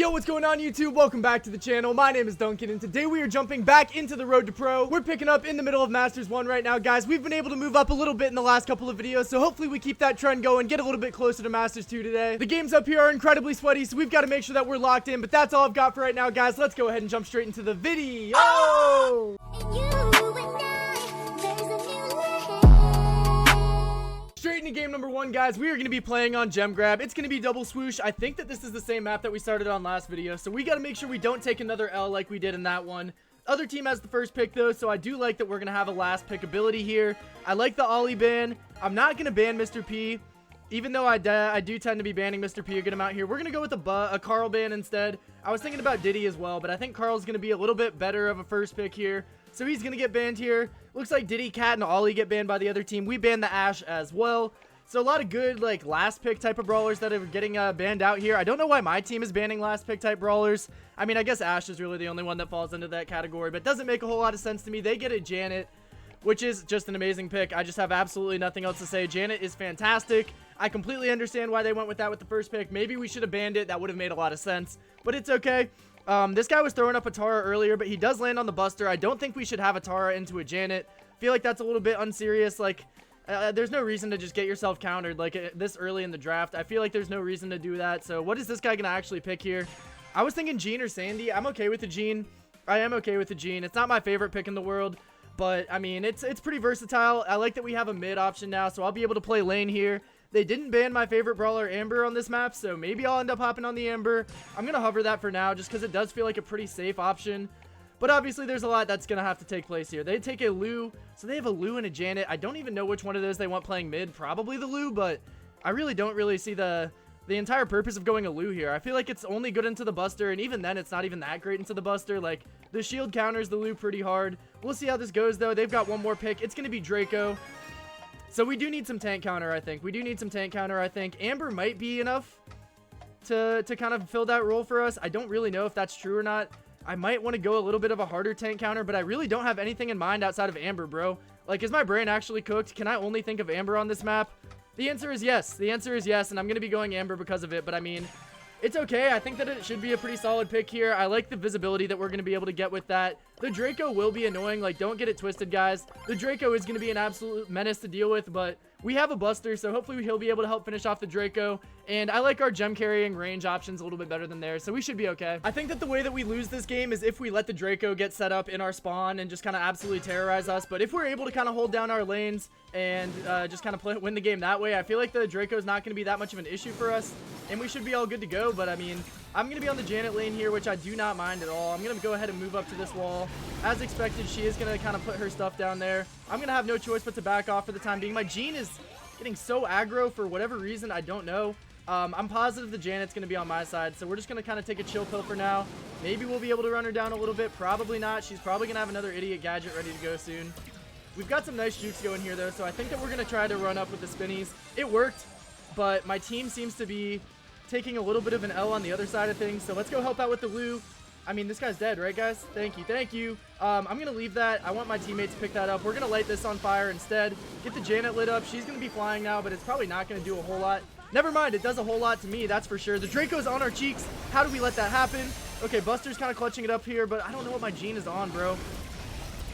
Yo, what's going on YouTube? Welcome back to the channel. My name is Duncan, and today we are jumping back into the road to pro. We're picking up in the middle of Masters 1 right now, guys. We've been able to move up a little bit in the last couple of videos, so hopefully we keep that trend going, get a little bit closer to Masters 2 today. The games up here are incredibly sweaty, so we've got to make sure that we're locked in, but that's all I've got for right now, guys. Let's go ahead and jump straight into the video. Straight into game number 1, guys. We are going to be playing on Gem Grab. It's going to be double swoosh. I think that this is the same map that we started on last video, so we got to make sure we don't take another L like we did in that one. Other team has the first pick, though, so I do like that we're going to have a last pick ability here. I like the Ollie ban. I'm not going to ban Mr. P, even though I do tend to be banning Mr. P a good amount here. We're going to go with a Carl ban instead. I was thinking about Diddy as well, but I think Carl's going to be a little bit better of a first pick here. So he's going to get banned here. Looks like Diddy, Cat, and Ollie get banned by the other team. We banned the Ash as well. So a lot of good, like, last pick type of brawlers that are getting banned out here. I don't know why my team is banning last pick type brawlers. I mean, I guess Ash is really the only one that falls into that category, but it doesn't make a whole lot of sense to me. They get a Janet, which is just an amazing pick. I just have absolutely nothing else to say. Janet is fantastic. I completely understand why they went with that with the first pick. Maybe we should have banned it. That would have made a lot of sense, but it's okay. This guy was throwing up a Tara earlier, but he does land on the Buster. I don't think we should have a Tara into a Janet. Feel like that's a little bit unserious. Like, there's no reason to just get yourself countered like this early in the draft. I feel like there's no reason to do that. So what is this guy gonna actually pick here? I was thinking Jean or Sandy. I'm okay with the Jean. I am okay with the Jean. It's not my favorite pick in the world, but I mean, it's pretty versatile. I like that we have a mid option now, so I'll be able to play lane here. They didn't ban my favorite brawler, Amber, on this map, so maybe I'll end up hopping on the Amber. I'm going to hover that for now just because it does feel like a pretty safe option. But obviously, there's a lot that's going to have to take place here. They take a Lou, so they have a Lou and a Janet. I don't even know which one of those they want playing mid. Probably the Lou, but I really don't see the entire purpose of going a Lou here. I feel like it's only good into the Buster, and even then, it's not even that great into the Buster. Like, the shield counters the Lou pretty hard. We'll see how this goes, though. They've got one more pick. It's going to be Draco. So we do need some tank counter, I think. We do need some tank counter, I think. Amber might be enough to kind of fill that role for us. I don't really know if that's true or not. I might want to go a little bit of a harder tank counter, but I really don't have anything in mind outside of Amber, bro. Like, is my brain actually cooked? Can I only think of Amber on this map? The answer is yes. The answer is yes, and I'm going to be going Amber because of it, but I mean, it's okay. I think that it should be a pretty solid pick here. I like the visibility that we're going to be able to get with that. The Draco will be annoying. Like, don't get it twisted, guys. The Draco is going to be an absolute menace to deal with, but we have a Buster, so hopefully he'll be able to help finish off the Draco. And I like our gem carrying range options a little bit better than theirs, so we should be okay. I think that the way that we lose this game is if we let the Draco get set up in our spawn and just kind of absolutely terrorize us. But if we're able to kind of hold down our lanes and just kind of win the game that way, I feel like the Draco is not going to be that much of an issue for us, and we should be all good to go. But I mean, I'm going to be on the Janet lane here, which I do not mind at all. I'm going to go ahead and move up to this wall. As expected, she is going to kind of put her stuff down there. I'm going to have no choice but to back off for the time being. My Jean is getting so aggro for whatever reason, I don't know. I'm positive the Janet's going to be on my side, so we're just going to kind of take a chill pill for now. Maybe we'll be able to run her down a little bit. Probably not. She's probably going to have another idiot gadget ready to go soon. We've got some nice jukes going here, though, so I think that we're going to try to run up with the spinnies. It worked, but my team seems to be taking a little bit of an L on the other side of things, so let's go help out with the Lou. I mean, this guy's dead, right, guys? Thank you, thank you. I'm going to leave that. I want my teammates to pick that up. We're going to light this on fire instead. Get the Janet lit up. She's going to be flying now, but it's probably not going to do a whole lot. Never mind, it does a whole lot to me, that's for sure. The Draco's on our cheeks. How do we let that happen? Okay, Buster's kind of clutching it up here, but I don't know what my Jean is on, bro.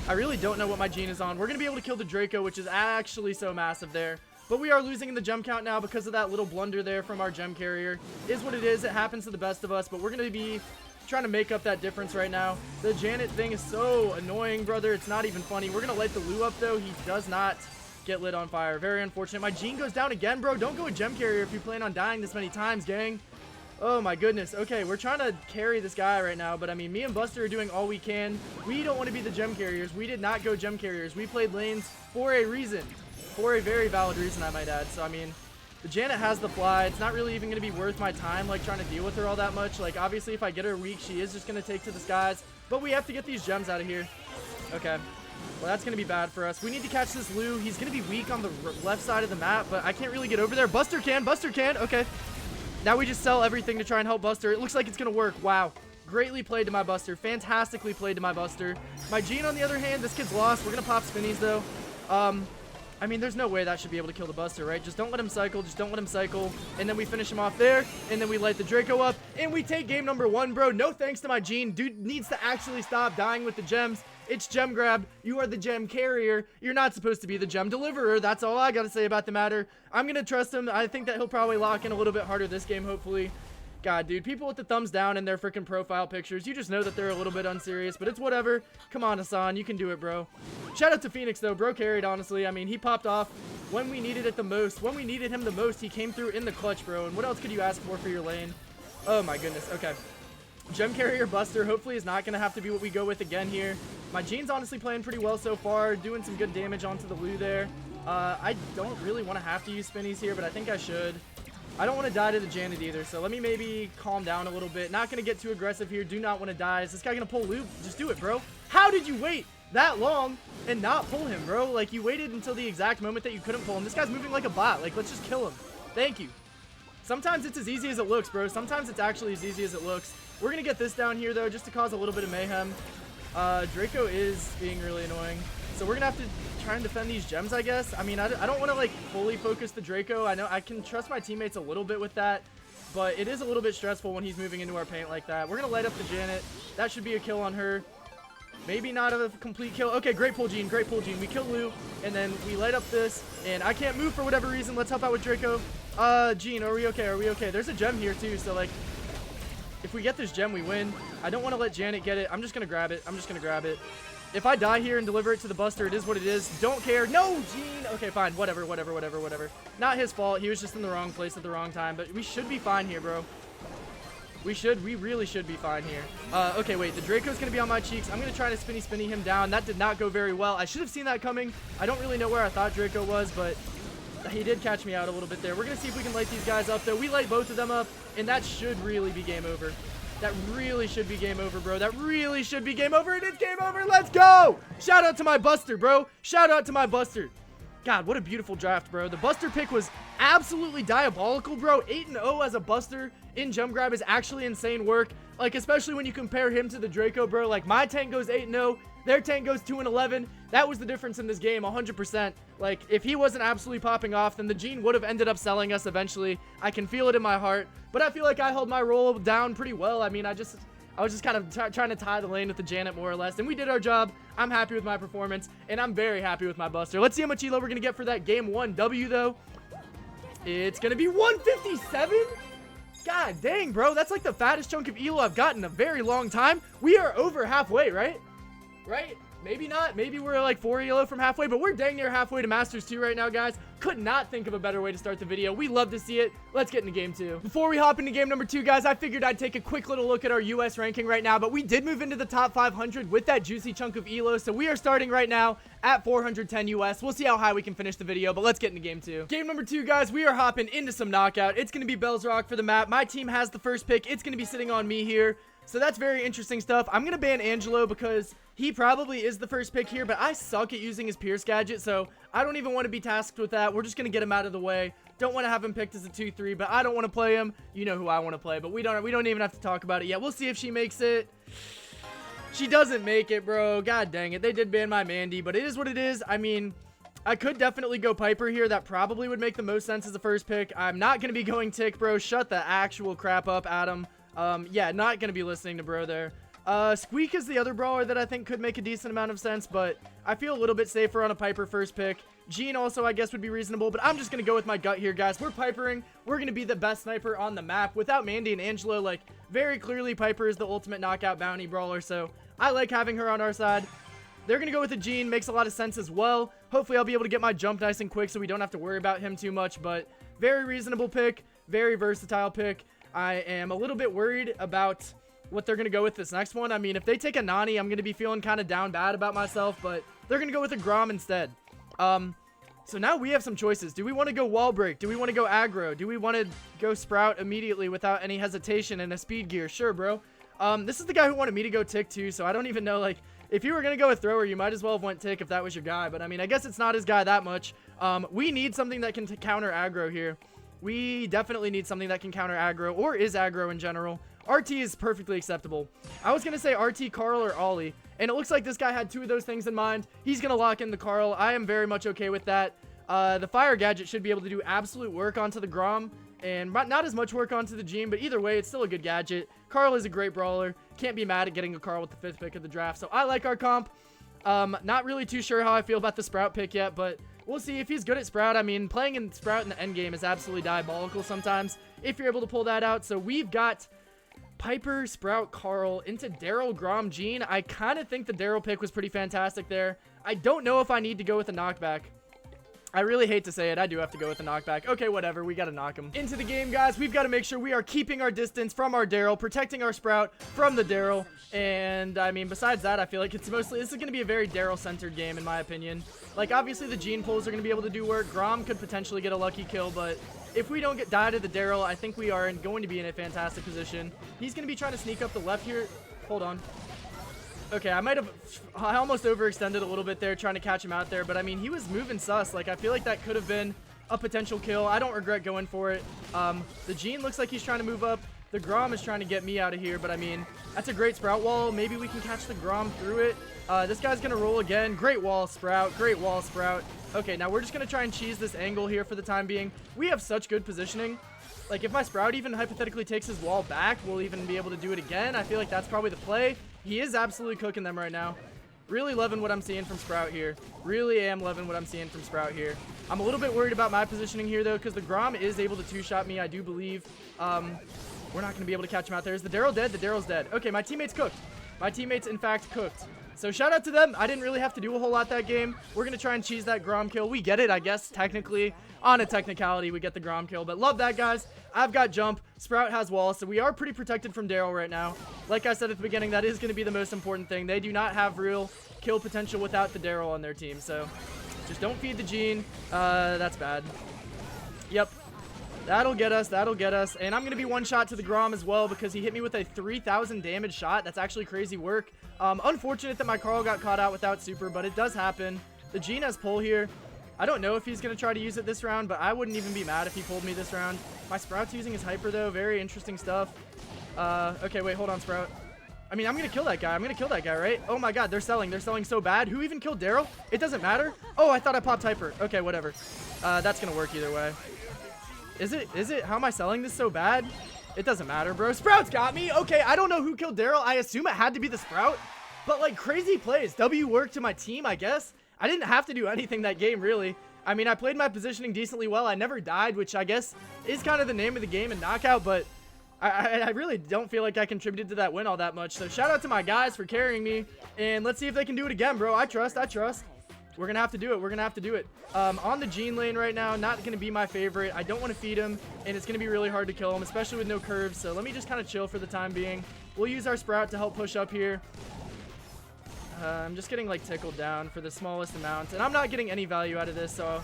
I really don't know what my Jean is on. We're going to be able to kill the Draco, which is actually so massive there. But we are losing in the gem count now because of that little blunder there from our gem carrier. Is what it is. It happens to the best of us, but we're going to be trying to make up that difference right now. The Janet thing is so annoying, brother. It's not even funny. We're going to light the Lou up, though. He does not get lit on fire. Very unfortunate. My Jean goes down again, bro. Don't go with gem carrier if you plan on dying this many times, gang. Oh, my goodness. Okay, we're trying to carry this guy right now, but I mean, me and Buster are doing all we can. We don't want to be the gem carriers. We did not go gem carriers. We played lanes for a reason. For a very valid reason, I might add. So, I mean, the Janet has the fly. It's not really even going to be worth my time, like, trying to deal with her all that much. Like, obviously, if I get her weak, she is just going to take to the skies. But we have to get these gems out of here. Okay. Well, that's going to be bad for us. We need to catch this Lou. He's going to be weak on the left side of the map, but I can't really get over there. Buster can. Buster can. Okay. Now we just sell everything to try and help Buster. It looks like it's going to work. Wow. Greatly played to my Buster. Fantastically played to my Buster. My Jean, on the other hand, this kid's lost. We're going to pop spinnies, though. I mean, there's no way that should be able to kill the Buster, right? Just don't let him cycle. Just don't let him cycle. And then we finish him off there. And then we light the Draco up. And we take game number 1, bro. No thanks to my Gene. Dude needs to actually stop dying with the gems. It's gem grab. You are the gem carrier. You're not supposed to be the gem deliverer. That's all I got to say about the matter. I'm going to trust him. I think that he'll probably lock in a little bit harder this game, hopefully. God, dude, people with the thumbs down in their freaking profile pictures, you just know that they're a little bit unserious, but it's whatever. Come on, Hassan, you can do it, bro. Shout out to Phoenix, though. Bro carried, honestly. I mean, he popped off when we needed it the most. When we needed him the most, he came through in the clutch, bro. And what else could you ask for your lane? Oh, my goodness. Okay. Gem carrier Buster hopefully is not going to have to be what we go with again here. My Gene's honestly playing pretty well so far, doing some good damage onto the Lou there. I don't really want to have to use spinnies here, but I think I should. I don't want to die to the Janet either, so let me maybe calm down a little bit. Not going to get too aggressive here. Do not want to die. Is this guy going to pull Lou? Just do it, bro. How did you wait that long and not pull him, bro? Like, you waited until the exact moment that you couldn't pull him. This guy's moving like a bot. Like, let's just kill him. Thank you. Sometimes it's as easy as it looks, bro. Sometimes it's actually as easy as it looks. We're going to get this down here, though, just to cause a little bit of mayhem. Draco is being really annoying. So we're going to have to try and defend these gems, I guess. I mean, I don't want to, like, fully focus the Draco. I know I can trust my teammates a little bit with that, but it is a little bit stressful when he's moving into our paint like that. We're going to light up the Janet. That should be a kill on her. Maybe not a complete kill. Okay, great pull, Gene. Great pull, Gene. We kill Lou, and then we light up this, and I can't move for whatever reason. Let's help out with Draco. Gene, are we okay? Are we okay? There's a gem here, too, so, like, if we get this gem, we win. I don't want to let Janet get it. I'm just going to grab it. I'm just going to grab it. If I die here and deliver it to the Buster, it is what it is. Don't care. No, Gene. Okay, fine. Whatever. Not his fault. He was just in the wrong place at the wrong time, but we should be fine here, bro. We really should be fine here. Okay, wait. The Draco's going to be on my cheeks. I'm going to try to spinny him down. That did not go very well. I should have seen that coming. I don't really know where I thought Draco was, but he did catch me out a little bit there. We're going to see if we can light these guys up, though. We light both of them up, and that should really be game over. That really should be game over, bro. That really should be game over. It is game over. Let's go. Shout out to my Buster, bro. Shout out to my Buster. God, what a beautiful draft, bro. The Buster pick was absolutely diabolical, bro. 8-0 as a Buster in Gem Grab is actually insane work. Like, especially when you compare him to the Draco, bro. Like, my tank goes 8-0. Their tank goes 2-11. That was the difference in this game, 100%. Like, if he wasn't absolutely popping off, then the Gene would have ended up selling us eventually. I can feel it in my heart. But I feel like I held my role down pretty well. I mean, I was just kind of trying to tie the lane with the Janet more or less. And we did our job. I'm happy with my performance. And I'm very happy with my Buster. Let's see how much elo we're going to get for that game 1 W, though. It's going to be 157? God dang, bro. That's like the fattest chunk of elo I've gotten in a very long time. We are over halfway, right? Right? Maybe not. Maybe we're like 4 elo from halfway, but we're dang near halfway to Masters 2 right now, guys. Could not think of a better way to start the video. We love to see it. Let's get into game 2. Before we hop into game number 2, guys, I figured I'd take a quick little look at our US ranking right now, but we did move into the top 500 with that juicy chunk of elo, so we are starting right now at 410 US. We'll see how high we can finish the video, but let's get into game 2. Game number 2, guys, we are hopping into some knockout. It's going to be Bell's Rock for the map. My team has the first pick. It's going to be sitting on me here. So that's very interesting stuff. I'm going to ban Angelo because he probably is the first pick here, but I suck at using his Pierce gadget, so I don't even want to be tasked with that. We're just going to get him out of the way. Don't want to have him picked as a 2-3, but I don't want to play him. You know who I want to play, but we don't even have to talk about it yet. We'll see if she makes it. She doesn't make it, bro. God dang it. They did ban my Mandy, but it is what it is. I mean, I could definitely go Piper here. That probably would make the most sense as a first pick. I'm not going to be going Tick, bro. Shut the actual crap up, Adam. Yeah, not gonna be listening to bro there. Squeak is the other brawler that I think could make a decent amount of sense, but I feel a little bit safer on a Piper first pick. Gene also, I guess, would be reasonable, but I'm just gonna go with my gut here, guys. We're Pipering. We're gonna be the best sniper on the map. Without Mandy and Angelo, like, very clearly Piper is the ultimate knockout bounty brawler, so I like having her on our side. They're gonna go with a Gene. Makes a lot of sense as well. Hopefully, I'll be able to get my jump nice and quick so we don't have to worry about him too much, but very reasonable pick. Very versatile pick. I am a little bit worried about what they're going to go with this next one. I mean, if they take a Nani, I'm going to be feeling kind of down bad about myself, but they're going to go with a Grom instead. So now we have some choices. Do we want to go wall break? Do we want to go aggro? Do we want to go Sprout immediately without any hesitation and a speed gear? Sure, bro. This is the guy who wanted me to go Tick too, so I don't even know, like, if you were going to go with Thrower, you might as well have went Tick if that was your guy, but I mean, I guess it's not his guy that much. We need something that can counter aggro here. We definitely need something that can counter aggro, or is aggro in general. RT is perfectly acceptable. I was going to say RT, Carl, or Ollie, and it looks like this guy had 2 of those things in mind. He's going to lock in the Carl. I am very much okay with that. The fire gadget should be able to do absolute work onto the Grom, and not as much work onto the Gene, but either way, it's still a good gadget. Carl is a great brawler. Can't be mad at getting a Carl with the 5th pick of the draft, so I like our comp. Not really too sure how I feel about the Sprout pick yet, but we'll see if he's good at Sprout. I mean, playing in Sprout in the end game is absolutely diabolical sometimes if you're able to pull that out. So we've got Piper, Sprout, Carl into Daryl, Grom, Gene. I kind of think the Daryl pick was pretty fantastic there. I don't know if I need to go with a knockback. I really hate to say it. I do have to go with a knockback. Okay, whatever. We got to knock him. Into the game, guys. We've got to make sure we are keeping our distance from our Daryl, protecting our Sprout from the Daryl. And, I mean, besides that, I feel like this is going to be a very Daryl-centered game, in my opinion. Like, obviously, the Gene pulls are going to be able to do work. Grom could potentially get a lucky kill, but if we don't die to the Daryl, I think we are going to be in a fantastic position. He's going to be trying to sneak up the left here. Hold on. Okay, I almost overextended a little bit there trying to catch him out there, but I mean, he was moving sus. Like, I feel like that could have been a potential kill. I don't regret going for it. The Gene looks like he's trying to move up. The Grom is trying to get me out of here, but I mean, that's a great Sprout wall. Maybe we can catch the Grom through it. This guy's going to roll again. Great wall, Sprout. Great wall, Sprout. Okay, now we're just going to try and cheese this angle here for the time being. We have such good positioning. Like, if my Sprout even hypothetically takes his wall back, we'll even be able to do it again. I feel like that's probably the play. He is absolutely cooking them right now. Really loving what I'm seeing from Sprout here. Really am loving what I'm seeing from Sprout here. I'm a little bit worried about my positioning here, though, because the Grom is able to two-shot me, I do believe. We're not going to be able to catch him out there. Is the Daryl dead? The Daryl's dead. Okay, my teammates cooked. My teammates, in fact, cooked. So shout out to them. I didn't really have to do a whole lot that game. We're going to try and cheese that Grom kill. We get it, I guess, technically. On a technicality, we get the Grom kill. But love that, guys. I've got jump. Sprout has wall. So we are pretty protected from Daryl right now. Like I said at the beginning, that is going to be the most important thing. They do not have real kill potential without the Daryl on their team. So just don't feed the Gene. That's bad. Yep. That'll get us. That'll get us. And I'm going to be one shot to the Grom as well because he hit me with a 3,000 damage shot. That's actually crazy work. Unfortunate that my Carl got caught out without super, but it does happen. The Gene has pull here. I don't know if he's going to try to use it this round, but I wouldn't even be mad if he pulled me this round. My Sprout's using his hyper, though. Very interesting stuff. Okay, wait. Hold on, Sprout. I mean, I'm going to kill that guy. I'm going to kill that guy, right? Oh, my God. They're selling. They're selling so bad. Who even killed Daryl? It doesn't matter. Oh, I thought I popped hyper. Okay, whatever. That's going to work either way. Is it? How am I selling this so bad? It doesn't matter, bro. Sprout's got me. Okay, I don't know who killed Daryl. I assume it had to be the Sprout. But, like, crazy plays. W work to my team, I guess. I didn't have to do anything that game, really. I mean, I played my positioning decently well. I never died, which I guess is kind of the name of the game in Knockout. But I really don't feel like I contributed to that win all that much. So, shout out to my guys for carrying me. And let's see if they can do it again, bro. I trust. We're going to have to do it. We're going to have to do it. On the Gene lane right now, not going to be my favorite. I don't want to feed him, and it's going to be really hard to kill him, especially with no curves. So let me just kind of chill for the time being. We'll use our Sprout to help push up here. I'm just getting, like, tickled down for the smallest amount, and I'm not getting any value out of this, so...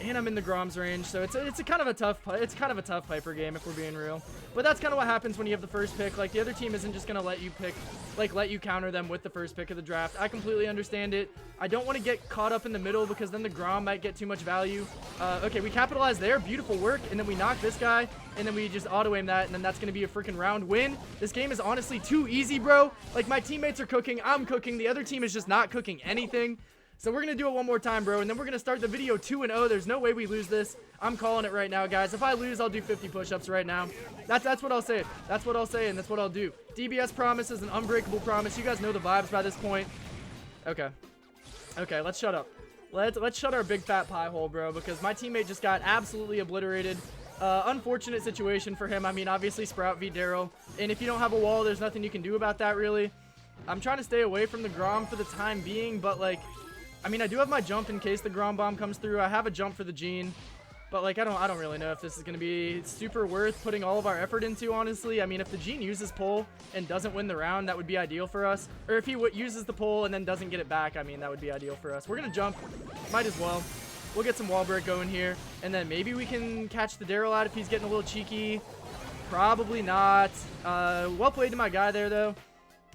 And I'm in the Grom's range, so it's kind of a tough Piper game if we're being real. But that's kind of what happens when you have the first pick. Like, the other team isn't just gonna let you pick, like, let you counter them with the first pick of the draft. I completely understand it. I don't want to get caught up in the middle because then the Grom might get too much value. Okay, we capitalize there, beautiful work, and then we knock this guy, and then we just auto aim that, and then that's gonna be a freaking round win. This game is honestly too easy, bro. Like, my teammates are cooking, I'm cooking, the other team is just not cooking anything. So we're going to do it one more time, bro, and then we're going to start the video 2-0. There's no way we lose this. I'm calling it right now, guys. If I lose, I'll do 50 push-ups right now. That's what I'll say. That's what I'll say, and that's what I'll do. DBS promise is an unbreakable promise. You guys know the vibes by this point. Okay. Okay, let's shut up. Let's shut our big fat pie hole, bro, because my teammate just got absolutely obliterated. Unfortunate situation for him. I mean, obviously, Sprout v. Daryl, and if you don't have a wall, there's nothing you can do about that, really. I'm trying to stay away from the Grom for the time being, but, like... I mean, I do have my jump in case the Grom bomb comes through. I have a jump for the Gene, but like I don't really know if this is going to be super worth putting all of our effort into, honestly. I mean, if the Gene uses pull and doesn't win the round, that would be ideal for us. Or if he uses the pull and then doesn't get it back, I mean, that would be ideal for us. We're going to jump. Might as well. We'll get some wall break going here, and then maybe we can catch the Daryl out if he's getting a little cheeky. Probably not. Well played to my guy there, though.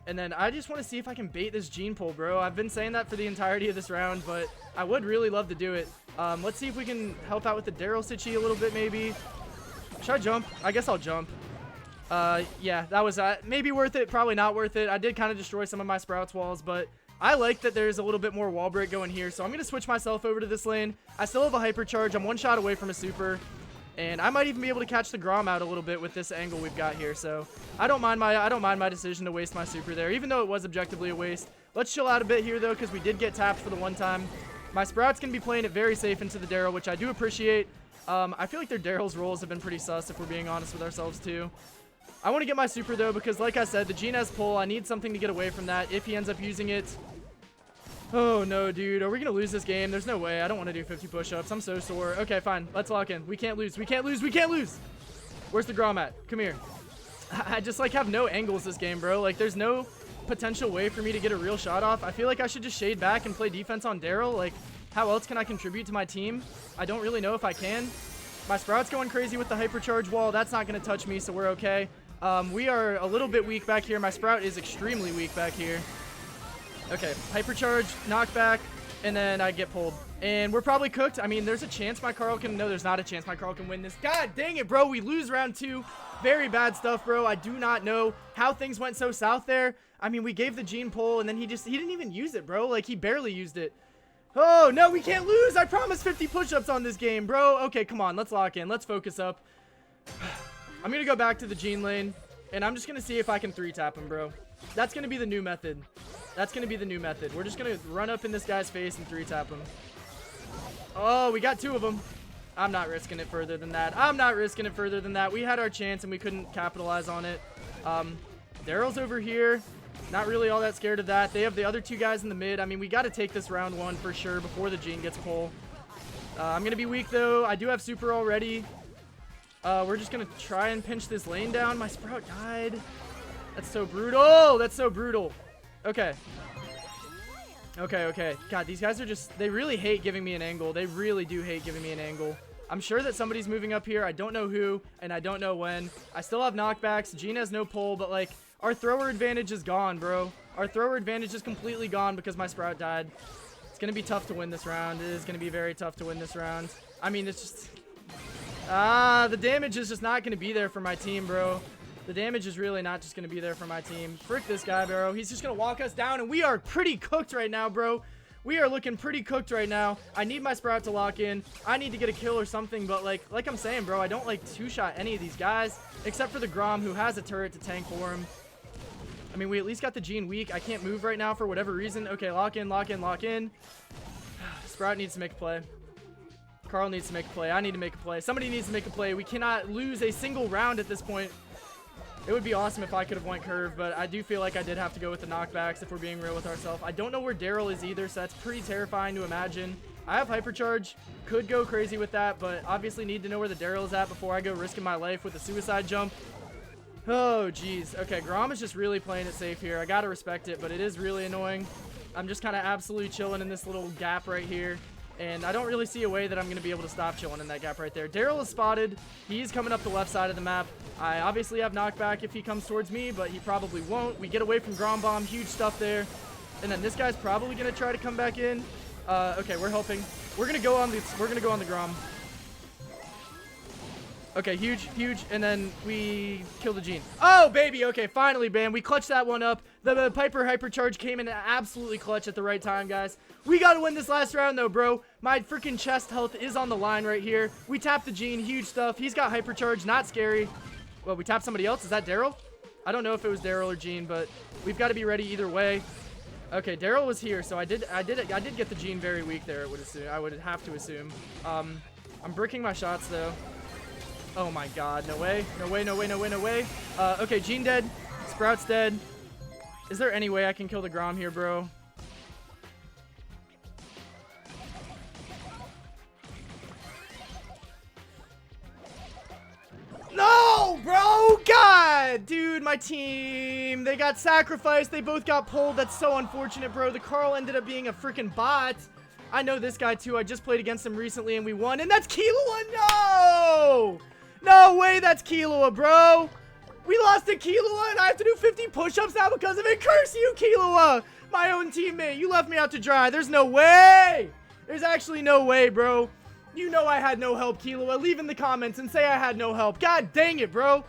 And then I just want to see if I can bait this Gene pull, bro. I've been saying that for the entirety of this round, but I would really love to do it. Let's see if we can help out with the Daryl Sitchy a little bit, maybe. Should I jump? I guess I'll jump. Yeah, that was maybe worth it, probably not worth it. I did kind of destroy some of my Sprouts walls, but I like that there's a little bit more wall break going here, so I'm going to switch myself over to this lane. I still have a hyper charge. I'm one shot away from a super, and I might even be able to catch the Grom out a little bit with this angle we've got here. So I don't mind my decision to waste my super there, even though it was objectively a waste. Let's chill out a bit here, though, because we did get tapped for the one time. My Sprout's going to be playing it very safe into the Daryl, which I do appreciate. I feel like their Daryl's rolls have been pretty sus, if we're being honest with ourselves, too. I want to get my super, though, because, like I said, the Gene has pull. I need something to get away from that if he ends up using it. Oh, no, dude. Are we going to lose this game? There's no way. I don't want to do 50 push-ups. I'm so sore. Okay, fine. Let's lock in. We can't lose. We can't lose. We can't lose. Where's the Grom at? Come here. I just, like, have no angles this game, bro. Like, there's no potential way for me to get a real shot off. I feel like I should just shade back and play defense on Daryl. Like, how else can I contribute to my team? I don't really know if I can. My Sprout's going crazy with the hypercharge wall. That's not going to touch me, so we're okay. We are a little bit weak back here. My Sprout is extremely weak back here. Okay, hypercharge, knockback, and then I get pulled. And we're probably cooked. I mean, there's a chance my Carl can... No, there's not a chance my Carl can win this. God dang it, bro. We lose round 2. Very bad stuff, bro. I do not know how things went so south there. I mean, we gave the Gene pull, and then he didn't even use it, bro. Like, he barely used it. Oh, no, we can't lose. I promised 50 push-ups on this game, bro. Okay, come on. Let's lock in. Let's focus up. I'm going to go back to the Gene lane, and I'm just going to see if I can 3-tap him, bro. That's going to be the new method. That's going to be the new method. We're just going to run up in this guy's face and 3-tap him. Oh, we got 2 of them. I'm not risking it further than that. I'm not risking it further than that. We had our chance, and we couldn't capitalize on it. Daryl's over here. Not really all that scared of that. They have the other 2 guys in the mid. I mean, we got to take this round 1 for sure before the Gene gets pull. I'm going to be weak, though. I do have super already. We're just going to try and pinch this lane down. My Sprout died. That's so brutal. That's so brutal. Okay. Okay. God, these guys are just... They really hate giving me an angle. They really do hate giving me an angle. I'm sure that somebody's moving up here. I don't know who, and I don't know when. I still have knockbacks. Gene has no pull, but, like, our thrower advantage is gone, bro. Our thrower advantage is completely gone because my Sprout died. It's going to be tough to win this round. It is going to be very tough to win this round. I mean, it's just... the damage is just not going to be there for my team, bro. The damage is really not just going to be there for my team. Frick this guy, bro. He's just going to walk us down, and we are pretty cooked right now, bro. We are looking pretty cooked right now. I need my Sprout to lock in. I need to get a kill or something, but like I'm saying, bro, I don't like 2-shot any of these guys, except for the Grom, who has a turret to tank for him. I mean, we at least got the Gene weak. I can't move right now for whatever reason. Okay, lock in, lock in, lock in. Sprout needs to make a play. Carl needs to make a play. I need to make a play. Somebody needs to make a play. We cannot lose a single round at this point. It would be awesome if I could have went curve, but I do feel like I did have to go with the knockbacks if we're being real with ourselves. I don't know where Daryl is either, so that's pretty terrifying to imagine. I have hypercharge. Could go crazy with that, but obviously need to know where the Daryl is at before I go risking my life with a suicide jump. Oh, jeez. Okay, Grom is just really playing it safe here. I gotta respect it, but it is really annoying. I'm just kind of absolutely chilling in this little gap right here. And I don't really see a way that I'm going to be able to stop chilling in that gap right there. Daryl is spotted. He's coming up the left side of the map. I obviously have knockback if he comes towards me, but he probably won't. We get away from Grom Bomb. Huge stuff there. And then this guy's probably going to try to come back in. Okay, we're hoping. We're going to go on the Grom. Okay, huge, and then we kill the Gene. Oh, baby, okay, finally, man, we clutched that one up. The Piper Hypercharge came in absolutely clutch at the right time, guys. We gotta win this last round, though, bro. My freaking chest health is on the line right here. We tapped the Gene, huge stuff. He's got Hypercharge, not scary. Well, we tapped somebody else. Is that Daryl? I don't know if it was Daryl or Gene, but we've got to be ready either way. Okay, Daryl was here, so I did get the Gene very weak there. I would have to assume. I'm bricking my shots though. Oh my god, no way. No way, no way, no way, no way. Okay, Gene dead. Sprout's dead. Is there any way I can kill the Grom here, bro? No, bro! God! Dude, my team. They got sacrificed. They both got pulled. That's so unfortunate, bro. The Carl ended up being a freaking bot. I know this guy, too. I just played against him recently, and we won. And that's Killua! No! No way that's Killua, bro. We lost to Killua, and I have to do 50 push-ups now because of it. Curse you, Killua. My own teammate. You left me out to dry. There's no way. There's actually no way, bro. You know I had no help, Killua. Leave in the comments and say I had no help. God dang it, bro.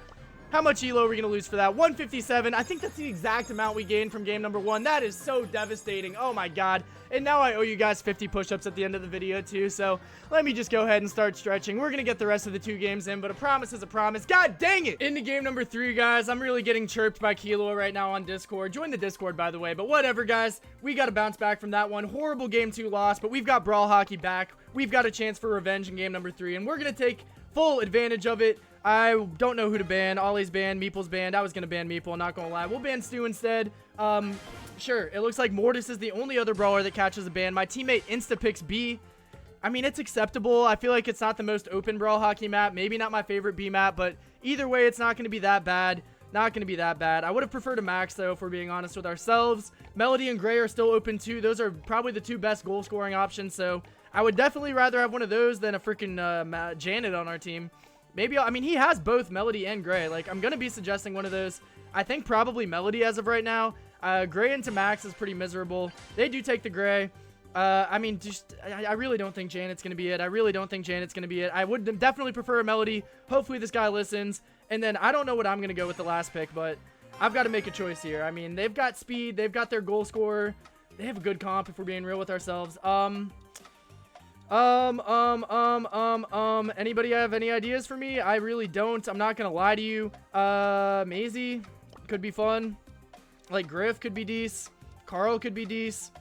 How much elo are we going to lose for that? 157. I think that's the exact amount we gained from game number 1. That is so devastating. Oh my god. And now I owe you guys 50 push-ups at the end of the video too. So let me just go ahead and start stretching. We're going to get the rest of the 2 games in, but a promise is a promise. God dang it. Into game number 3, guys. I'm really getting chirped by Kilo right now on Discord. Join the Discord, by the way. But whatever, guys. We got to bounce back from that one. Horrible game 2 loss, but we've got Brawl Hockey back. We've got a chance for revenge in game number 3, and we're going to take full advantage of it. I don't know who to ban. Ollie's banned. Meeple's banned. I was going to ban Meeple, not going to lie. We'll ban Stu instead. Sure. It looks like Mortis is the only other brawler that catches a ban. My teammate insta-picks B. I mean, it's acceptable. I feel like it's not the most open Brawl Hockey map. Maybe not my favorite B map, but either way, it's not going to be that bad. Not going to be that bad. I would have preferred a Max, though, if we're being honest with ourselves. Melody and Gray are still open, too. Those are probably the 2 best goal-scoring options, so I would definitely rather have one of those than a freaking Janet on our team. Maybe, I mean, he has both Melody and Gray. Like, I'm going to be suggesting one of those. I think probably Melody as of right now. Gray into Max is pretty miserable. They do take the Gray. I mean, just, I really don't think Janet's going to be it. I really don't think Janet's going to be it. I would definitely prefer a Melody. Hopefully this guy listens. And then I don't know what I'm going to go with the last pick, but I've got to make a choice here. I mean, they've got speed. They've got their goal scorer. They have a good comp if we're being real with ourselves. Anybody have any ideas for me? I really don't. I'm not gonna lie to you. Maisie could be fun. Like, Griff could be decent. Carl could be decent.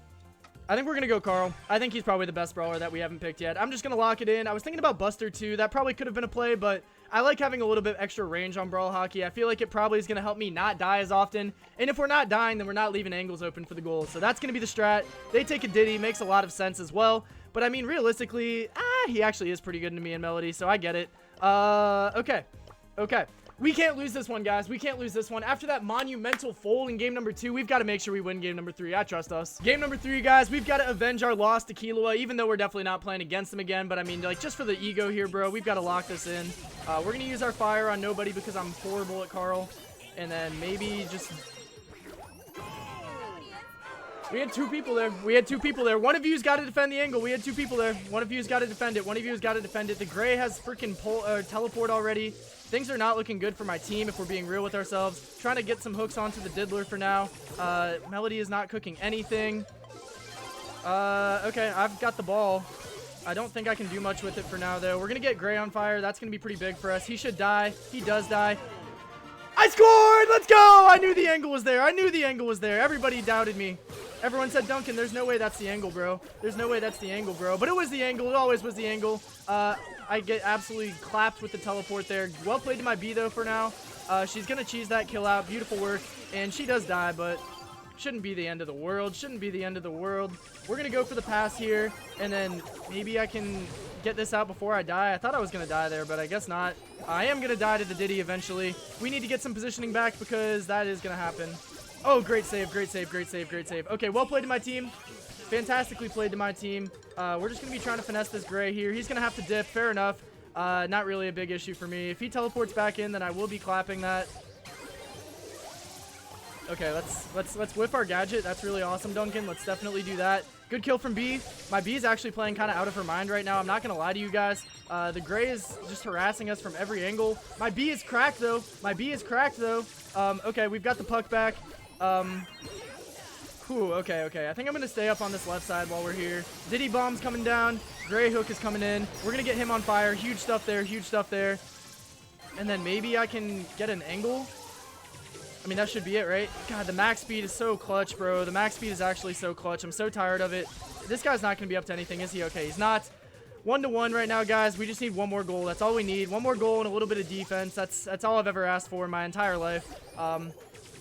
I think we're gonna go Carl. I think he's probably the best brawler that we haven't picked yet. I'm just gonna lock it in. I was thinking about Buster too. That probably could have been a play, but I like having a little bit extra range on Brawl Hockey. I feel like it probably is gonna help me not die as often. And if we're not dying, then we're not leaving angles open for the goals. So that's gonna be the strat. They take a Diddy. Makes a lot of sense as well. But I mean, realistically, he actually is pretty good to me and Melody, so I get it. Okay. We can't lose this one, guys. We can't lose this one. After that monumental fold in game number 2, we've got to make sure we win game number 3. I trust us. Game number 3, guys, we've got to avenge our loss to Killua, even though we're definitely not playing against them again. But I mean, like, just for the ego here, bro, we've got to lock this in. We're going to use our fire on nobody because I'm horrible at Carl. And then maybe just... We had 2 people there. One of you's got to defend the angle. We had 2 people there. One of you's got to defend it. The Gray has freaking teleport already. Things are not looking good for my team if we're being real with ourselves. Trying to get some hooks onto the Diddler for now. Melody is not cooking anything. Okay, I've got the ball. I don't think I can do much with it for now, though. We're going to get Gray on fire. That's going to be pretty big for us. He should die. He does die. I scored! Let's go! I knew the angle was there. Everybody doubted me. Everyone said, Duncan, there's no way that's the angle, bro. But it was the angle. It always was the angle. I get absolutely clapped with the teleport there. Well played to my B, though, for now. She's going to cheese that kill out. Beautiful work. And she does die, but shouldn't be the end of the world. We're going to go for the pass here. And then maybe I can get this out before I die. I thought I was going to die there, but I guess not. I am going to die to the Diddy eventually. We need to get some positioning back because that is going to happen. Oh, great save. Okay, well played to my team. Fantastically played to my team. We're just going to be trying to finesse this Gray here. He's going to have to dip. Fair enough. Not really a big issue for me. If he teleports back in, then I will be clapping that. Okay, let's whip our gadget. That's really awesome, Duncan. Let's definitely do that. Good kill from B. My B is actually playing kind of out of her mind right now. I'm not going to lie to you guys. The Gray is just harassing us from every angle. My B is cracked, though. Okay, we've got the puck back. Okay. I think I'm going to stay up on this left side while we're here. Diddy bomb's coming down. Gray hook is coming in. We're going to get him on fire. Huge stuff there. And then maybe I can get an angle. I mean, that should be it, right? God, the max speed is so clutch, bro. The max speed is actually so clutch. I'm so tired of it. This guy's not going to be up to anything, is he? Okay, he's not. 1-1 right now, guys. We just need one more goal. That's all we need. One more goal and a little bit of defense. That's all I've ever asked for in my entire life.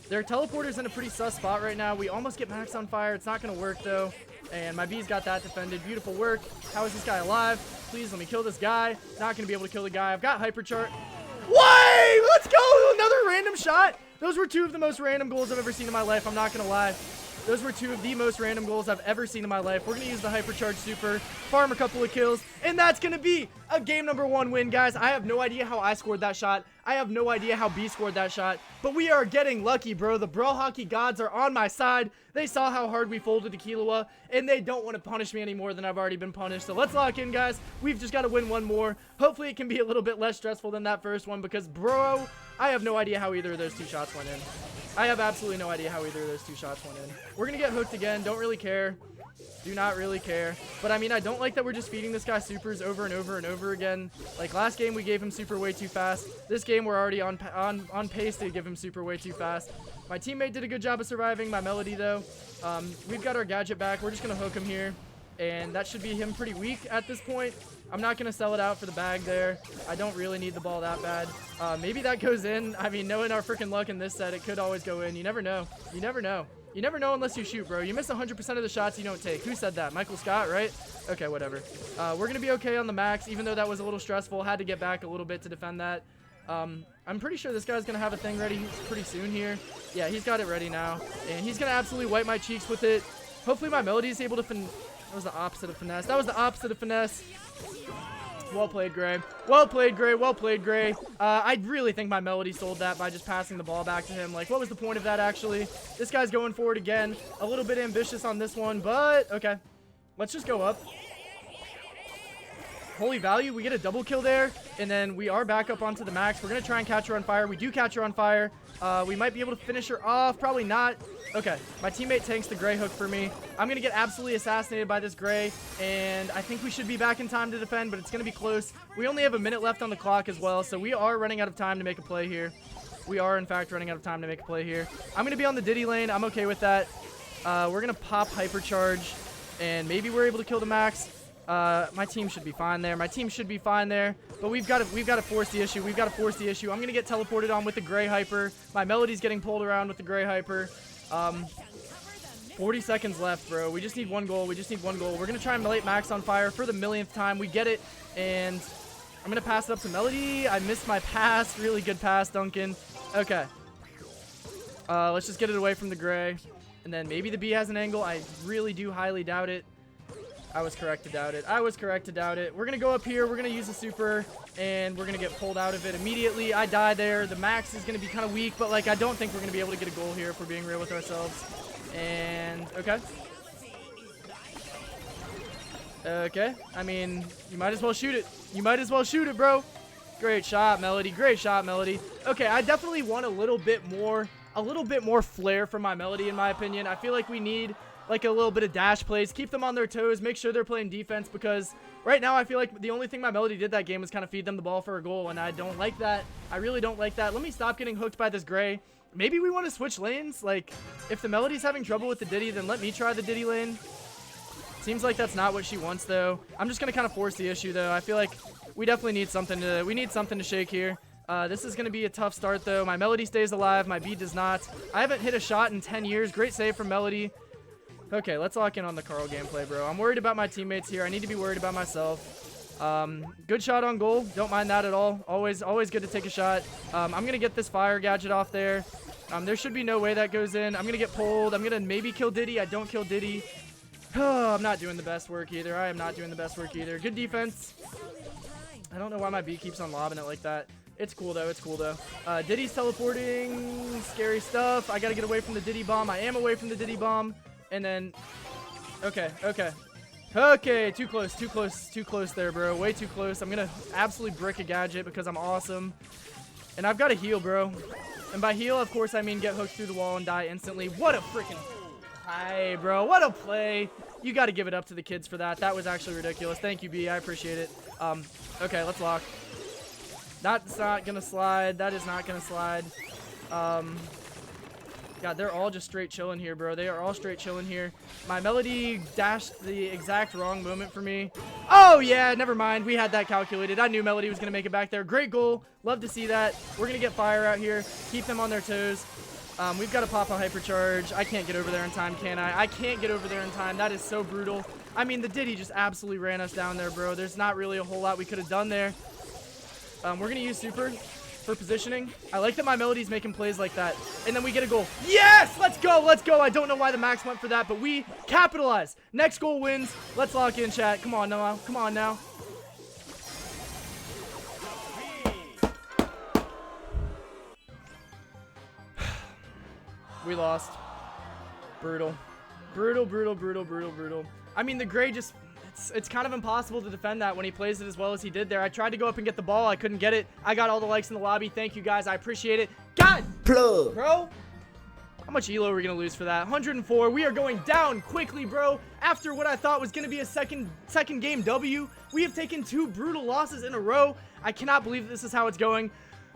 Their teleporter's in a pretty sus spot right now. We almost get Max on fire. It's not going to work, though. And my B's got that defended. Beautiful work. How is this guy alive? Please let me kill this guy. Not going to be able to kill the guy. I've got hyperchart. Why? Let's go! Another random shot. Those were 2 of the most random goals I've ever seen in my life. I'm not going to lie. Those were 2 of the most random goals I've ever seen in my life. We're going to use the hypercharge super, farm a couple of kills, and that's going to be a game number 1 win, guys. I have no idea how I scored that shot. I have no idea how B scored that shot, but we are getting lucky, bro. The Brawl Hockey gods are on my side. They saw how hard we folded to Killua, and they don't want to punish me any more than I've already been punished. So let's lock in, guys. We've just got to win one more. Hopefully it can be a little bit less stressful than that first one because, bro, I have no idea how either of those two shots went in. I have absolutely no idea how either of those two shots went in. We're going to get hooked again. Don't really care. Do not really care. But I mean, I don't like that we're just feeding this guy supers over and over and over again. Like last game, we gave him super way too fast. This game, we're already on pace to give him super way too fast. My teammate did a good job of surviving. My Melody, though, we've got our gadget back. We're just going to hook him here. And that should be him pretty weak at this point. I'm not going to sell it out for the bag there. I don't really need the ball that bad. Maybe that goes in. I mean, knowing our freaking luck in this set, it could always go in. You never know. You never know. You never know unless you shoot, bro. You miss 100% of the shots you don't take. Who said that? Michael Scott, right? Okay, whatever. We're going to be okay on the max, even though that was a little stressful. Had to get back a little bit to defend that. I'm pretty sure this guy's going to have a thing ready pretty soon here. Yeah, he's got it ready now. And he's going to absolutely wipe my cheeks with it. Hopefully my Melody is able to That was the opposite of finesse. That was the opposite of finesse. Well played, Gray. Well played, Gray. Well played, Gray. I really think my Melody sold that by just passing the ball back to him. Like, what was the point of that, actually? This guy's going for it again. A little bit ambitious on this one, but okay. Let's just go up. Holy value. We get a double kill there, and then we are back up onto the max. We're going to try and catch her on fire. We do catch her on fire. We might be able to finish her off. Probably not. Okay, my teammate tanks the Gray hook for me. I'm going to get absolutely assassinated by this Gray, and I think we should be back in time to defend, but it's going to be close. We only have a minute left on the clock as well, so we are running out of time to make a play here. We are, in fact, running out of time to make a play here. I'm going to be on the Diddy lane. I'm okay with that. We're going to pop Hypercharge, and maybe we're able to kill the max. My team should be fine there. My team should be fine there. But we've got to force the issue. We've got to force the issue. I'm going to get teleported on with the Gray Hyper. My Melody's getting pulled around with the Gray Hyper. 40 seconds left, bro. We just need one goal. We just need one goal. We're going to try and light Max on fire for the millionth time. We get it. And I'm going to pass it up to Melody. I missed my pass. Really good pass, Duncan. Okay. Let's just get it away from the Gray. And then maybe the B has an angle. I really do highly doubt it. I was correct to doubt it. I was correct to doubt it. We're going to go up here. We're going to use a super, and we're going to get pulled out of it immediately. I die there. The max is going to be kind of weak, but, like, I don't think we're going to be able to get a goal here if we're being real with ourselves. And, okay. Okay. I mean, you might as well shoot it. You might as well shoot it, bro. Great shot, Melody. Great shot, Melody. Okay, I definitely want a little bit more flair from my Melody, in my opinion. I feel like we need like a little bit of dash plays, keep them on their toes, make sure they're playing defense, because right now I feel like the only thing my Melody did that game was kind of feed them the ball for a goal, and I don't like that. I really don't like that. Let me stop getting hooked by this Gray. Maybe we want to switch lanes. Like, if the Melody's having trouble with the Diddy, then let me try the Diddy lane. Seems like that's not what she wants, though. I'm just going to kind of force the issue, though. I feel like we definitely need something to shake here. This is going to be a tough start, though. My Melody stays alive. My B does not. I haven't hit a shot in 10 years. Great save from Melody. Okay, let's lock in on the Carl gameplay, bro. I'm worried about my teammates here. I need to be worried about myself. Good shot on goal. Don't mind that at all. Always good to take a shot. I'm going to get this fire gadget off there. There should be no way that goes in. I'm going to get pulled. I'm going to maybe kill Diddy. I don't kill Diddy. I'm not doing the best work either. I am not doing the best work either. Good defense. I don't know why my B keeps on lobbing it like that. It's cool, though. It's cool, though. Diddy's teleporting. Scary stuff. I got to get away from the Diddy bomb. I am away from the Diddy bomb. And then, okay, too close there, bro. Way too close. I'm gonna absolutely brick a gadget because I'm awesome. And I've got to heal, bro. And by heal, of course, I mean get hooked through the wall and die instantly. What a freaking play, bro. What a play. You got to give it up to the kids for that. That was actually ridiculous. Thank you, B. I appreciate it. Okay, let's lock. That's not gonna slide. That is not gonna slide. God, they're all just straight chilling here, bro. They are all straight chilling here. My Melody dashed the exact wrong moment for me. Oh, yeah, never mind. We had that calculated. I knew Melody was going to make it back there. Great goal. Love to see that. We're going to get fire out here. Keep them on their toes. We've got to pop a hypercharge. I can't get over there in time, can I? I can't get over there in time. That is so brutal. I mean, the Diddy just absolutely ran us down there, bro. There's not really a whole lot we could have done there. We're going to use super for positioning. I like that my Melody's making plays like that. And then we get a goal. Yes! Let's go! Let's go! I don't know why the max went for that, but we capitalize. Next goal wins. Let's lock in, chat. Come on now. Come on now. We lost. Brutal. Brutal. I mean, the Gray just... it's kind of impossible to defend that when he plays it as well as he did there. I tried to go up and get the ball. I couldn't get it. I got all the likes in the lobby. Thank you, guys. I appreciate it. God! Plug. Bro, how much elo are we going to lose for that? 104. We are going down quickly, bro. After what I thought was going to be a second game W, we have taken 2 brutal losses in a row. I cannot believe this is how it's going.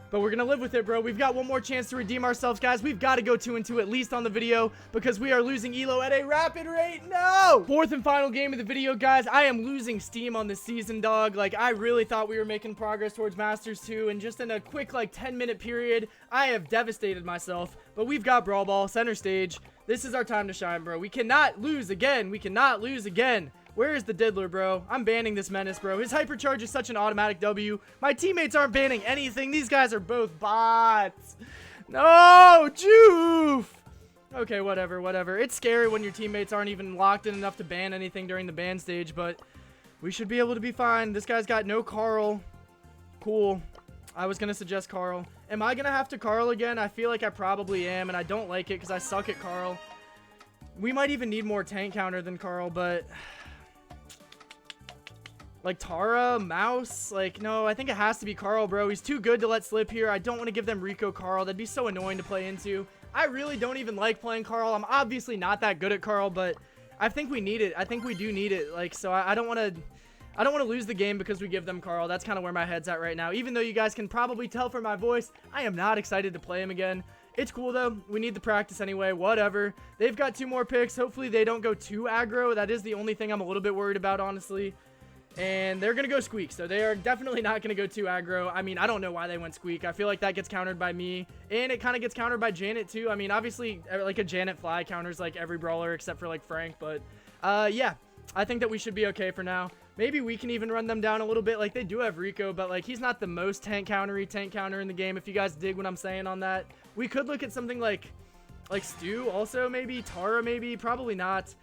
But we're going to live with it, bro. We've got one more chance to redeem ourselves, guys. We've got to go 2-2 at least on the video because we are losing elo at a rapid rate. No! 4th and final game of the video, guys. I am losing steam on this season, dog. Like, I really thought we were making progress towards Masters 2, and just in a quick, like, 10-minute period, I have devastated myself. But we've got Brawl Ball, center stage. This is our time to shine, bro. We cannot lose again. We cannot lose again. Where is the diddler, bro? I'm banning this menace, bro. His hypercharge is such an automatic W. My teammates aren't banning anything. These guys are both bots. No, Joof. Okay, whatever. It's scary when your teammates aren't even locked in enough to ban anything during the ban stage, but we should be able to be fine. This guy's got no Carl. Cool. I was going to suggest Carl. Am I going to have to Carl again? I feel like I probably am, and I don't like it because I suck at Carl. We might even need more tank counter than Carl, but... like Tara, Mouse, like, no, I think it has to be Carl, bro. He's too good to let slip here. I don't want to give them Rico Carl. That'd be so annoying to play into. I really don't even like playing Carl. I'm obviously not that good at Carl, but I think we need it. I think we do need it. Like, so I don't want to lose the game because we give them Carl. That's kind of where my head's at right now. Even though you guys can probably tell from my voice, I am not excited to play him again. It's cool, though. We need the practice anyway. Whatever. They've got 2 more picks. Hopefully, they don't go too aggro. That is the only thing I'm a little bit worried about, honestly. And they're going to go Squeak, so they are definitely not going to go too aggro. I mean, I don't know why they went Squeak. I feel like that gets countered by me, and it kind of gets countered by Janet, too. I mean, obviously, like, a Janet Fly counters, like, every brawler except for, like, Frank, but, yeah. I think that we should be okay for now. Maybe we can even run them down a little bit. Like, they do have Rico, but, like, he's not the most tank counter in the game, if you guys dig what I'm saying on that. We could look at something like Stu also, maybe. Tara, maybe. Probably not.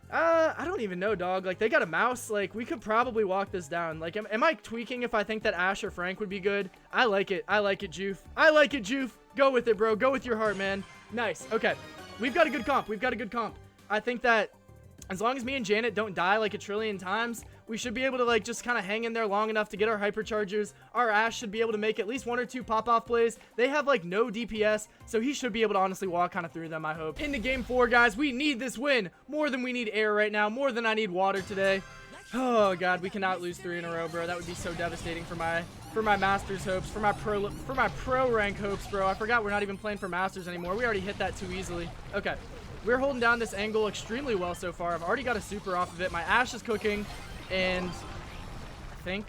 I don't even know, dog. Like, they got a Mouse. Like, we could probably walk this down. Like, am I tweaking if I think that Ash or Frank would be good? I like it. I like it, Joof. I like it, Joof. Go with it, bro. Go with your heart, man. Nice. Okay. We've got a good comp. We've got a good comp. I think that as long as me and Janet don't die like a trillion times, we should be able to, like, just kind of hang in there long enough to get our hyperchargers. Our Ash should be able to make at least 1 or 2 pop-off plays. They have, like, no DPS, so he should be able to honestly walk kind of through them, I hope. Into game 4, guys, we need this win more than we need air right now, more than I need water today. Oh, God, we cannot lose 3 in a row, bro. That would be so devastating for my Masters hopes, for my pro rank hopes, bro. I forgot we're not even playing for Masters anymore. We already hit that too easily. Okay. We're holding down this angle extremely well so far. I've already got a super off of it. My Ash is cooking. And I think,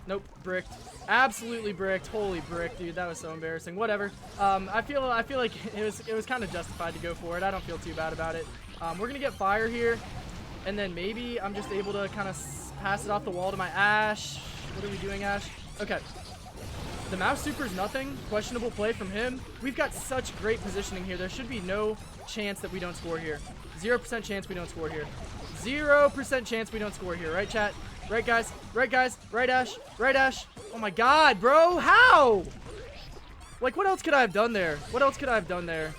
nope, bricked. Absolutely bricked. Holy brick, dude. That was so embarrassing. Whatever. I feel like it was kind of justified to go for it. I don't feel too bad about it. We're gonna get fire here, and then maybe I'm just able to kind of pass it off the wall to my Ash. What are we doing, Ash? Okay. The Mouse super is nothing. Questionable play from him. We've got such great positioning here. There should be no chance that we don't score here. 0% chance we don't score here. 0% chance we don't score here, right, chat? Right, guys? Right, guys? Right, Ash? Right, Ash? Oh, my God, bro. How? Like, what else could I have done there? What else could I have done there?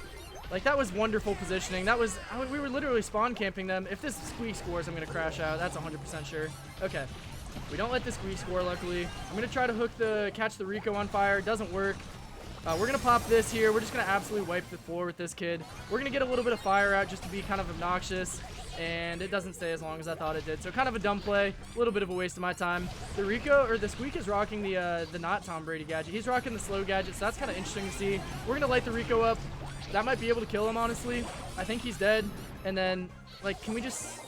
Like, that was wonderful positioning. That was... we were literally spawn camping them. If this Squeak scores, I'm going to crash out. That's 100% sure. Okay. We don't let this Squeak score, luckily. I'm going to try to catch the Rico on fire. It doesn't work. We're going to pop this here. We're just going to absolutely wipe the floor with this kid. We're going to get a little bit of fire out just to be kind of obnoxious. And it doesn't stay as long as I thought it did. So kind of a dumb play. A little bit of a waste of my time. The Squeak is rocking the not Tom Brady gadget. He's rocking the slow gadget, so that's kind of interesting to see. We're going to light the Rico up. That might be able to kill him, honestly. I think he's dead. And then, like, can we just...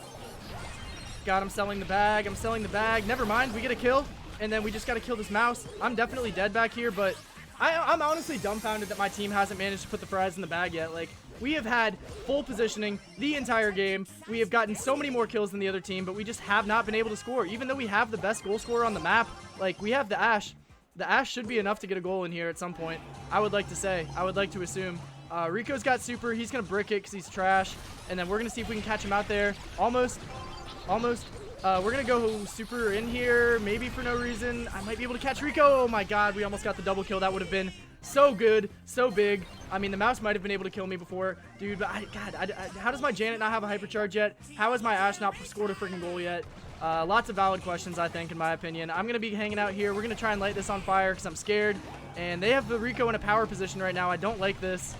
God, I'm selling the bag. I'm selling the bag. Never mind. We get a kill. And then we just got to kill this Mouse. I'm definitely dead back here, but I'm honestly dumbfounded that my team hasn't managed to put the fries in the bag yet. Like, we have had full positioning the entire game. We have gotten so many more kills than the other team, but we just have not been able to score. Even though we have the best goal scorer on the map, like, we have the Ash. The Ash should be enough to get a goal in here at some point. I would like to say. I would like to assume. Rico's got super. He's going to brick it because he's trash. And then we're going to see if we can catch him out there. Almost. We're going to go super in here, maybe for no reason. I might be able to catch Rico. Oh, my God. We almost got the double kill. That would have been So good, so big. I mean, the mouse might have been able to kill me before, dude, but how does my Janet not have a hypercharge yet? How has my Ashe not scored a freaking goal yet? Lots of valid questions, I think, in my opinion. I'm going to be hanging out here. We're going to try and light this on fire because I'm scared. And they have the Rico in a power position right now. I don't like this.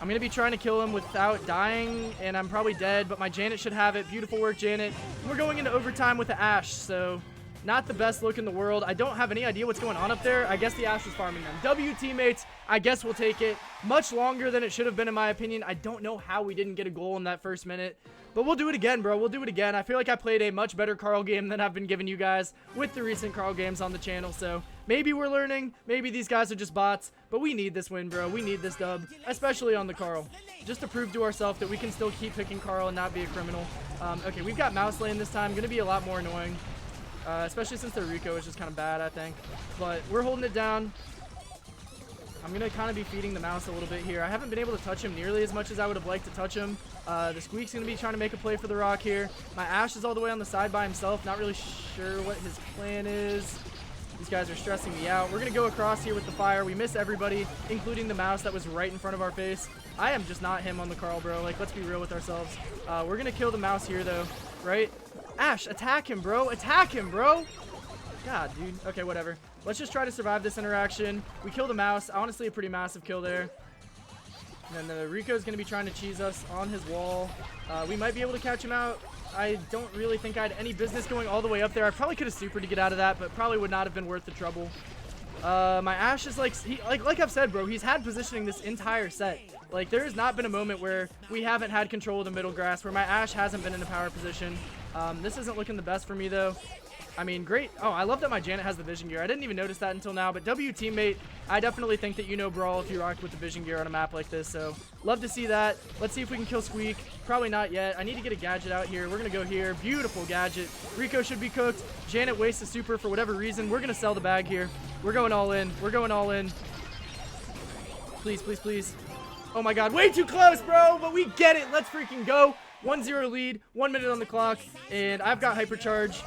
I'm going to be trying to kill him without dying, and I'm probably dead, but my Janet should have it. Beautiful work, Janet. We're going into overtime with the Ashe, so not the best look in the world. I don't have any idea what's going on up there. I guess the Ashe is farming them. W teammates, I guess we'll take it. Much longer than it should have been, in my opinion. I don't know how we didn't get a goal in that first minute. But we'll do it again, bro. We'll do it again. I feel like I played a much better Carl game than I've been giving you guys with the recent Carl games on the channel. So maybe we're learning. Maybe these guys are just bots. But we need this win, bro. We need this dub, especially on the Carl. Just to prove to ourselves that we can still keep picking Carl and not be a criminal. Okay, we've got mouse lane this time. Going to be a lot more annoying. Especially since their Rico is just kind of bad, I think. But we're holding it down. I'm going to kind of be feeding the mouse a little bit here. I haven't been able to touch him nearly as much as I would have liked to touch him. The Squeak's going to be trying to make a play for the rock here. My Ashe is all the way on the side by himself. Not really sure what his plan is. These guys are stressing me out. We're going to go across here with the fire. We miss everybody, including the mouse that was right in front of our face. I am just not him on the Carl, bro. Like, let's be real with ourselves. We're going to kill the mouse here, though, right? Ashe, attack him, bro. Attack him, bro. God, dude. Okay, whatever. Let's just try to survive this interaction. We kill the mouse. Honestly, a pretty massive kill there. And then the Rico's going to be trying to cheese us on his wall. We might be able to catch him out. I don't really think I had any business going all the way up there. I probably could have supered to get out of that, but probably would not have been worth the trouble. My Ashe is like I've said, bro, he's had positioning this entire set. Like, there has not been a moment where we haven't had control of the middle grass, where my Ashe hasn't been in a power position. This isn't looking the best for me, though. I mean, great. Oh, I love that my Janet has the vision gear. I didn't even notice that until now, but W teammate, I definitely think that you know Brawl if you rock with the vision gear on a map like this, so love to see that. Let's see if we can kill Squeak. Probably not yet. I need to get a gadget out here. We're going to go here. Beautiful gadget. Rico should be cooked. Janet wastes a super for whatever reason. We're going to sell the bag here. We're going all in. We're going all in. Please, please, please. Oh my god, way too close, bro, but we get it. Let's freaking go. 1-0 lead, 1 minute on the clock, and I've got hypercharge.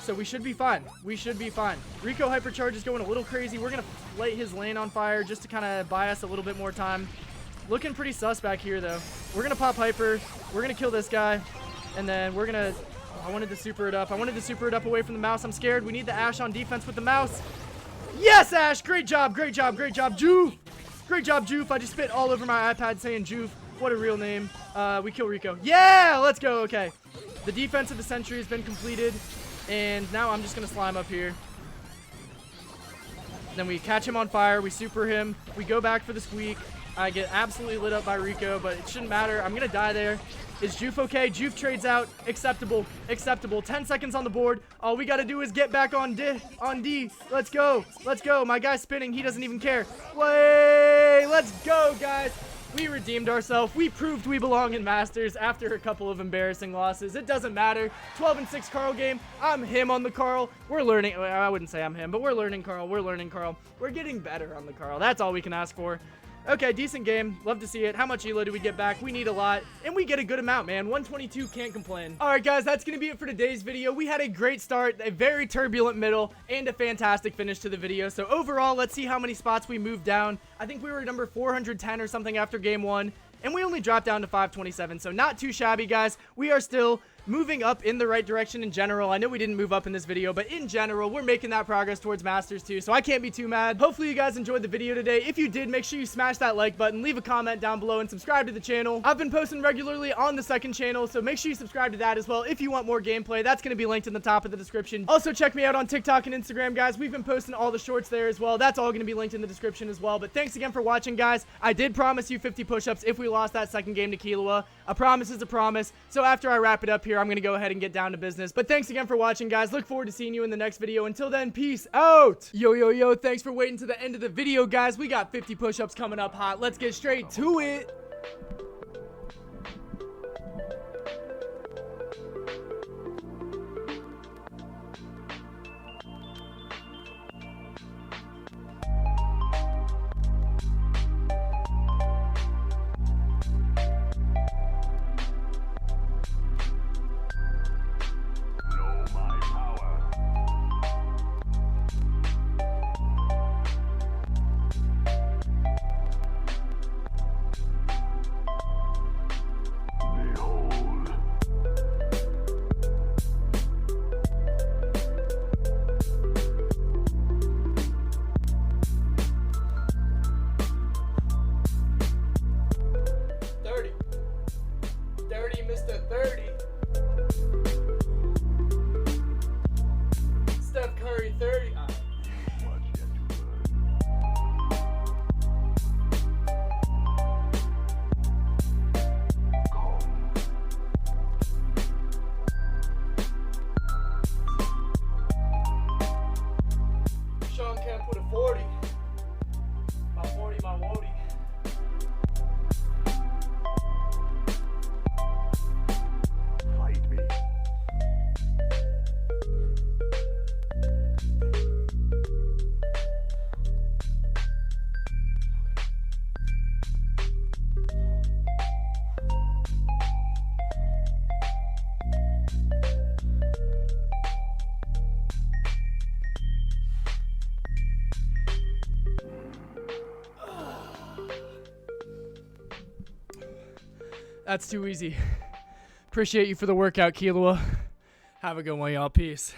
So we should be fine. We should be fine. Rico hypercharge is going a little crazy. We're going to light his lane on fire just to kind of buy us a little bit more time. Looking pretty sus back here, though. We're going to pop hyper. We're going to kill this guy. And then we're going to... Oh, I wanted to super it up. I wanted to super it up away from the mouse. I'm scared. We need the Ashe on defense with the mouse. Yes, Ashe! Great job, great job, great job. Joof! Great job, Joof. I just spit all over my iPad saying Joof. What a real name. We kill Rico. Yeah! Let's go. Okay. The defense of the Sentry has been completed. And now I'm just going to slime up here. Then we catch him on fire. We super him. We go back for the Squeak. I get absolutely lit up by Rico, but it shouldn't matter. I'm going to die there. Is Joof okay? Joof trades out. Acceptable. Acceptable. 10 seconds on the board. All we got to do is get back on D. Let's go. Let's go. My guy's spinning. He doesn't even care. Play. Let's go, guys. We redeemed ourselves. We proved we belong in Masters after a couple of embarrassing losses. It doesn't matter. 12-6 Carl game. I'm him on the Carl. We're learning. I wouldn't say I'm him, but we're learning Carl. We're learning Carl. We're getting better on the Carl. That's all we can ask for. Okay, decent game. Love to see it. How much elo do we get back? We need a lot, and we get a good amount, man. 122, can't complain. All right, guys, that's going to be it for today's video. We had a great start, a very turbulent middle, and a fantastic finish to the video. So overall, let's see how many spots we moved down. I think we were number 410 or something after game 1, and we only dropped down to 527, so not too shabby, guys. We are still moving up in the right direction in general. I know we didn't move up in this video, but in general, we're making that progress towards Masters too, so I can't be too mad. Hopefully you guys enjoyed the video today. If you did, make sure you smash that like button, leave a comment down below, and subscribe to the channel. I've been posting regularly on the second channel, so make sure you subscribe to that as well if you want more gameplay. That's going to be linked in the top of the description. Also, check me out on TikTok and Instagram, guys. We've been posting all the shorts there as well. That's all going to be linked in the description as well. But thanks again for watching, guys. I did promise you 50 push-ups if we lost that second game to Killua. A promise is a promise. So after I wrap it up here, I'm going to go ahead and get down to business. But thanks again for watching, guys. Look forward to seeing you in the next video. Until then, peace out. Yo, thanks for waiting to the end of the video, guys. We got 50 push-ups coming up hot. Let's get straight to it. Mr. 30. Steph Curry 30. Sean Kemp with a 40. My 40, my Wody. Fight me. That's too easy. Appreciate you for the workout, Killua. Have a good one, y'all. Peace.